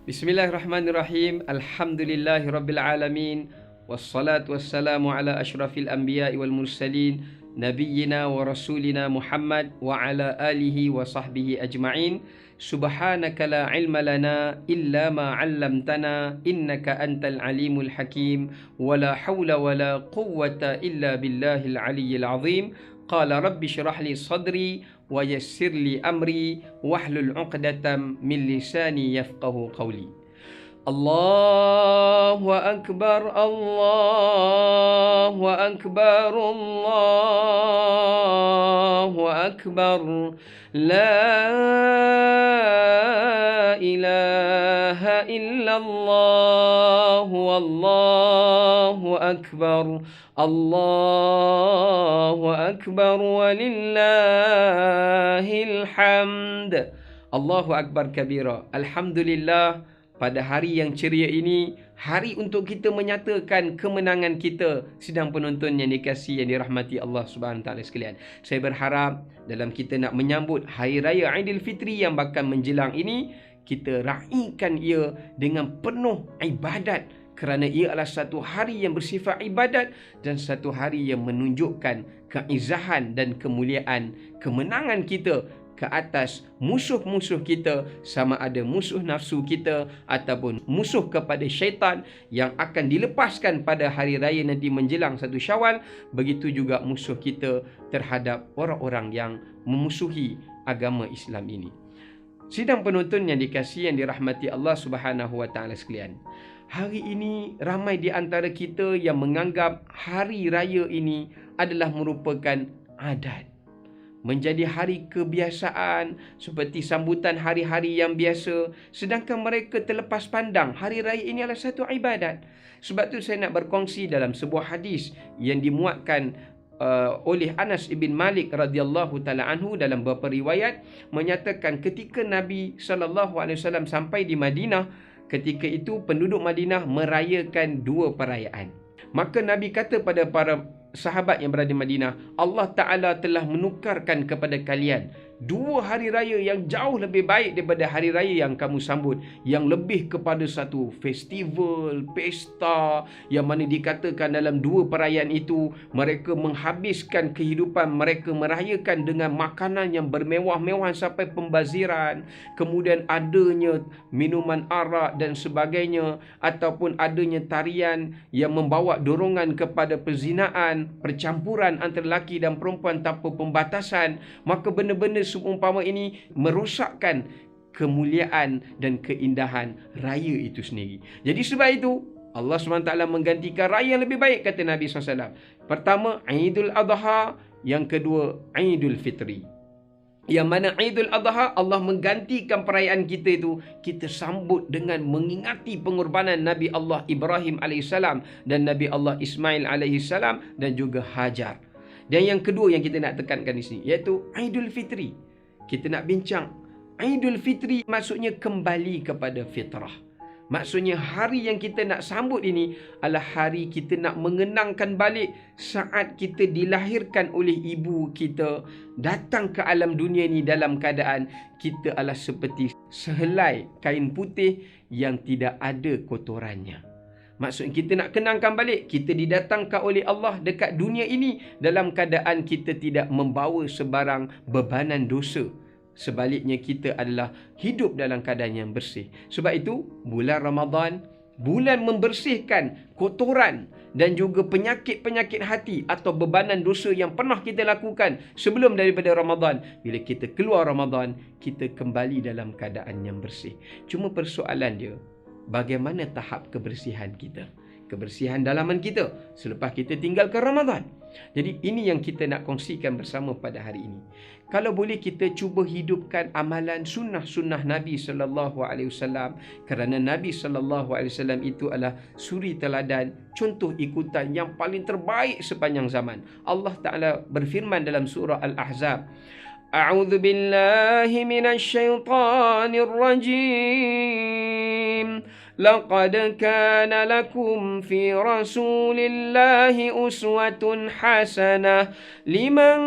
Bismillahirrahmanirrahim. Alhamdulillahirabbil alamin. Wassalatu wassalamu ala asyrafil anbiya'i wal mursalin nabiyyina wa rasulina Muhammad wa ala alihi wa sahbihi ajma'in. Subhanaka la ilma lana illa ma 'allamtana innaka antal alimul hakim. Wala haula wala quwwata illa billahil aliyyil azim. Qala rabbi syrah li sadri wa yassir li amri wahlul 'uqdatam min lisani yafqahu qawli. Allahu akbar, Allahu akbar, Allahu akbar. La ilaha illallah, wallahu akbar. Allahu akbar walillahil hamd. Allahu akbar kabira. Alhamdulillah, pada hari yang ceria ini, hari untuk kita menyatakan kemenangan kita. Sidang penonton yang dikasihi, yang dirahmati Allah Subhanahu Taala sekalian, saya berharap dalam kita nak menyambut Hari Raya Aidilfitri yang bakal menjelang ini, kita raikan ia dengan penuh ibadat, kerana ia adalah satu hari yang bersifat ibadat dan satu hari yang menunjukkan keizahan dan kemuliaan kemenangan kita ke atas musuh-musuh kita, sama ada musuh nafsu kita ataupun musuh kepada syaitan yang akan dilepaskan pada hari raya nanti menjelang 1 Syawal. Begitu juga musuh kita terhadap orang-orang yang memusuhi agama Islam ini. Sidang penonton yang dikasihi, yang dirahmati Allah Subhanahu Wa Taala sekalian, hari ini ramai di antara kita yang menganggap hari raya ini adalah merupakan adat, menjadi hari kebiasaan seperti sambutan hari-hari yang biasa, sedangkan mereka terlepas pandang hari raya ini adalah satu ibadat. Sebab tu saya nak berkongsi dalam sebuah hadis yang dimuatkan oleh Anas ibn Malik radhiyallahu taala anhu dalam beberapa riwayat, menyatakan ketika Nabi SAW sampai di Madinah, ketika itu penduduk Madinah merayakan 2 perayaan. Maka Nabi kata pada para sahabat yang berada di Madinah, Allah Ta'ala telah menukarkan kepada kalian 2 hari raya yang jauh lebih baik daripada hari raya yang kamu sambut, yang lebih kepada satu festival, pesta, yang mana dikatakan dalam 2 perayaan itu mereka menghabiskan kehidupan mereka merayakan dengan makanan yang bermewah-mewahan sampai pembaziran, kemudian adanya minuman arak dan sebagainya, ataupun adanya tarian yang membawa dorongan kepada perzinaan, percampuran antara lelaki dan perempuan tanpa pembatasan. Maka benda-benda seumpama ini merosakkan kemuliaan dan keindahan raya itu sendiri. Jadi sebab itu Allah SWT menggantikan raya yang lebih baik, kata Nabi SAW. Pertama, Aidul Adha. Yang kedua, Aidul Fitri. Yang mana Aidul Adha, Allah menggantikan perayaan kita itu, kita sambut dengan mengingati pengorbanan Nabi Allah Ibrahim AS dan Nabi Allah Ismail AS dan juga Hajar. Dan yang kedua yang kita nak tekankan di sini, iaitu Aidul Fitri. Kita nak bincang Aidul Fitri, maksudnya kembali kepada fitrah. Maksudnya hari yang kita nak sambut ini adalah hari kita nak mengenangkan balik saat kita dilahirkan oleh ibu kita, datang ke alam dunia ini dalam keadaan kita adalah seperti sehelai kain putih yang tidak ada kotorannya. Maksudnya kita nak kenangkan balik, kita didatangkan oleh Allah dekat dunia ini dalam keadaan kita tidak membawa sebarang bebanan dosa. Sebaliknya kita adalah hidup dalam keadaan yang bersih. Sebab itu bulan Ramadan, bulan membersihkan kotoran dan juga penyakit-penyakit hati atau bebanan dosa yang pernah kita lakukan sebelum daripada Ramadan. Bila kita keluar Ramadan, kita kembali dalam keadaan yang bersih. Cuma persoalan dia, bagaimana tahap kebersihan kita, kebersihan dalaman kita selepas kita tinggalkan Ramadan. Jadi ini yang kita nak kongsikan bersama pada hari ini. Kalau boleh kita cuba hidupkan amalan sunnah-sunnah Nabi SAW, kerana Nabi SAW itu adalah suri teladan, contoh ikutan yang paling terbaik sepanjang zaman. Allah Ta'ala berfirman dalam surah Al-Ahzab, A'udzu billahi minasy syaithanir rajim. laqad kana lakum fi rasulillahi uswatun hasanah liman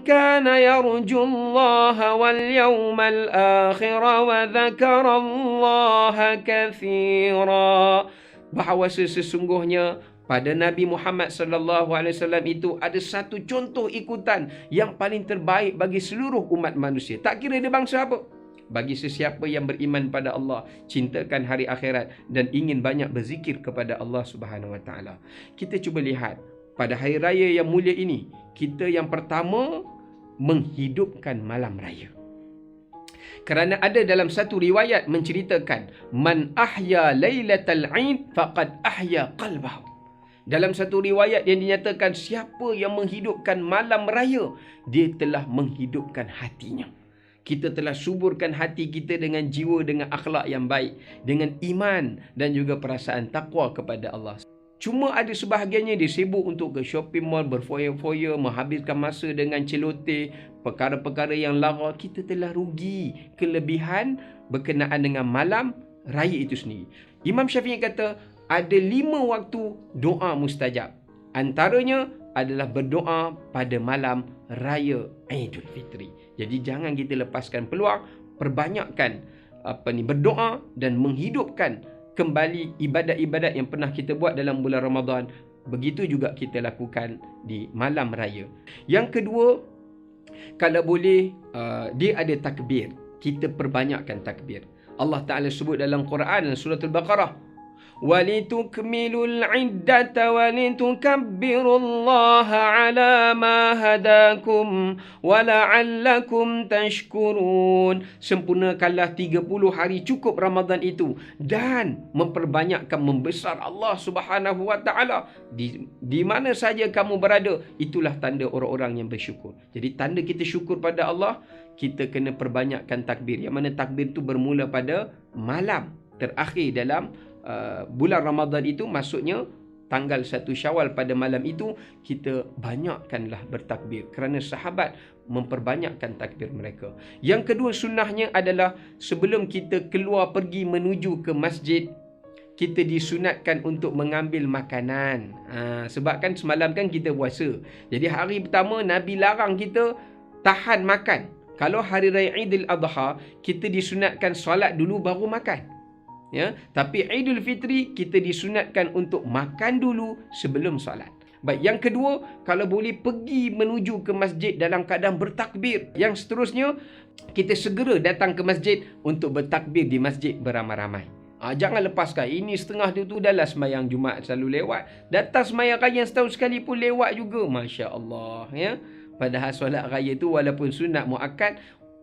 kana yarjullaha wal yawmal akhir wa dzakarallaha katsira. Bahawa sesungguhnya pada Nabi Muhammad sallallahu alaihi wasallam itu ada satu contoh ikutan yang paling terbaik bagi seluruh umat manusia. Tak kira dia bangsa apa. Bagi sesiapa yang beriman pada Allah, cintakan hari akhirat dan ingin banyak berzikir kepada Allah Subhanahu Wa Taala. Kita cuba lihat pada hari raya yang mulia ini, kita yang pertama menghidupkan malam raya. Kerana ada dalam satu riwayat menceritakan man ahya lailatal Eid faqad ahya qalbahu. Dalam satu riwayat yang dinyatakan siapa yang menghidupkan malam raya, dia telah menghidupkan hatinya. Kita telah suburkan hati kita dengan jiwa, dengan akhlak yang baik, dengan iman dan juga perasaan takwa kepada Allah. Cuma ada sebahagiannya dia sibuk untuk ke shopping mall, berfoya-foya, menghabiskan masa dengan celoteh, perkara-perkara yang lara. Kita telah rugi kelebihan berkenaan dengan malam raya itu sendiri. Imam Syafi'i kata, ada 5 waktu doa mustajab. Antaranya adalah berdoa pada malam raya Aidil Fitri. Jadi jangan kita lepaskan peluang, perbanyakkan berdoa dan menghidupkan kembali ibadat-ibadat yang pernah kita buat dalam bulan Ramadan. Begitu juga kita lakukan di malam raya. Yang kedua, kalau boleh dia ada takbir. Kita perbanyakkan takbir. Allah Ta'ala sebut dalam Quran surah Al-Baqarah, وَلِتُكْمِلُوا الْعِدَّةَ وَلِتُكَبِّرُوا اللَّهَ عَلَى مَا هَدَاكُمْ وَلَعَلَّكُمْ تَشْكُرُونَ. Sempurnakanlah 30 hari cukup Ramadan itu dan memperbanyakkan membesar Allah Subhanahu Wa Taala di mana saja kamu berada. Itulah tanda orang-orang yang bersyukur. Jadi tanda kita syukur pada Allah, kita kena perbanyakkan takbir. Yang mana takbir itu bermula pada malam terakhir dalam bulan Ramadan itu, maksudnya tanggal 1 Syawal. Pada malam itu kita banyakkanlah bertakbir kerana sahabat memperbanyakkan takbir mereka. Yang kedua sunnahnya adalah sebelum kita keluar pergi menuju ke masjid, kita disunatkan untuk mengambil makanan. Sebab kan semalam kan kita puasa. Jadi hari pertama Nabi larang kita tahan makan. Kalau hari raya Aidil Adha, kita disunatkan solat dulu baru makan. Ya, tapi Aidil Fitri kita disunatkan untuk makan dulu sebelum solat. Baik, yang kedua, kalau boleh pergi menuju ke masjid dalam keadaan bertakbir. Yang seterusnya, kita segera datang ke masjid untuk bertakbir di masjid beramai-ramai. Jangan lepaskan. Ini setengah tu dah lah sembahyang Jumaat selalu lewat. Datang sembahyang raya setahun sekali pun lewat juga. Masya Allah. Ya. Padahal solat raya tu walaupun sunat muakkad,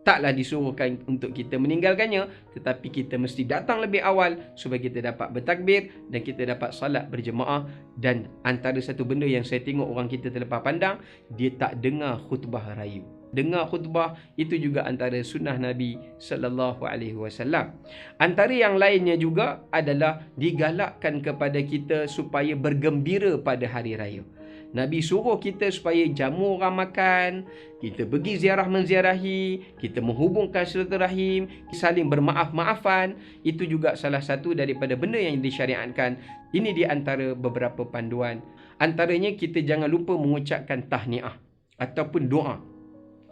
taklah disuruhkan untuk kita meninggalkannya, tetapi kita mesti datang lebih awal supaya kita dapat bertakbir dan kita dapat salat berjemaah. Dan antara satu benda yang saya tengok orang kita terlepas pandang, dia tak dengar khutbah raya. Dengar khutbah itu juga antara sunnah Nabi sallallahu alaihi wasallam. Antara yang lainnya juga adalah digalakkan kepada kita supaya bergembira pada hari raya. Nabi suruh kita supaya jamu orang makan, kita pergi ziarah menziarahi, kita menghubungkan silaturahim, saling bermaaf-maafan. Itu juga salah satu daripada benda yang disyariatkan. Ini di antara beberapa panduan. Antaranya kita jangan lupa mengucapkan tahniah ataupun doa.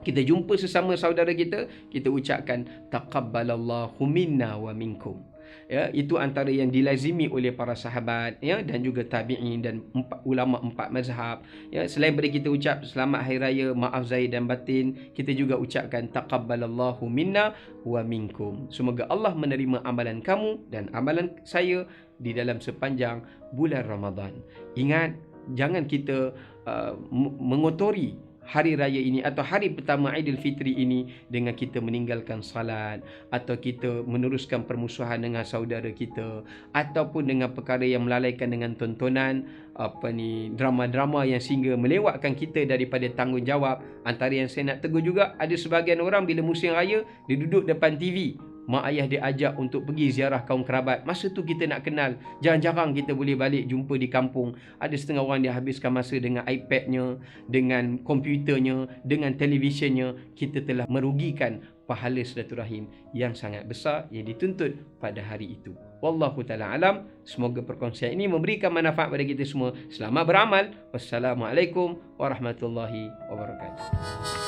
Kita jumpa sesama saudara kita, kita ucapkan taqabbalallahu minna wa minkum. Ya, itu antara yang dilazimi oleh para sahabat, ya, dan juga tabi'in dan ulama 4 mazhab. Ya, selain daripada kita ucap selamat hari raya, maaf zahir dan batin, kita juga ucapkan taqabbalallahu minna wa minkum. Semoga Allah menerima amalan kamu dan amalan saya di dalam sepanjang bulan Ramadan. Ingat, jangan kita mengotori hari raya ini atau hari pertama Aidil Fitri ini dengan kita meninggalkan salat, atau kita meneruskan permusuhan dengan saudara kita, ataupun dengan perkara yang melalaikan dengan tontonan drama-drama yang sehingga melewatkan kita daripada tanggungjawab. Antara yang saya nak tegur juga, ada sebahagian orang bila musim raya dia duduk depan TV, mak ayah dia ajak untuk pergi ziarah kaum kerabat. Masa tu kita nak kenal. Jarang-jarang kita boleh balik jumpa di kampung. Ada setengah orang dia habiskan masa dengan iPad-nya, dengan komputernya, dengan televisionnya. Kita telah merugikan pahala silaturahim yang sangat besar yang dituntut pada hari itu. Wallahu ta'ala alam. Semoga perkongsian ini memberikan manfaat pada kita semua. Selamat beramal. Wassalamualaikum warahmatullahi wabarakatuh.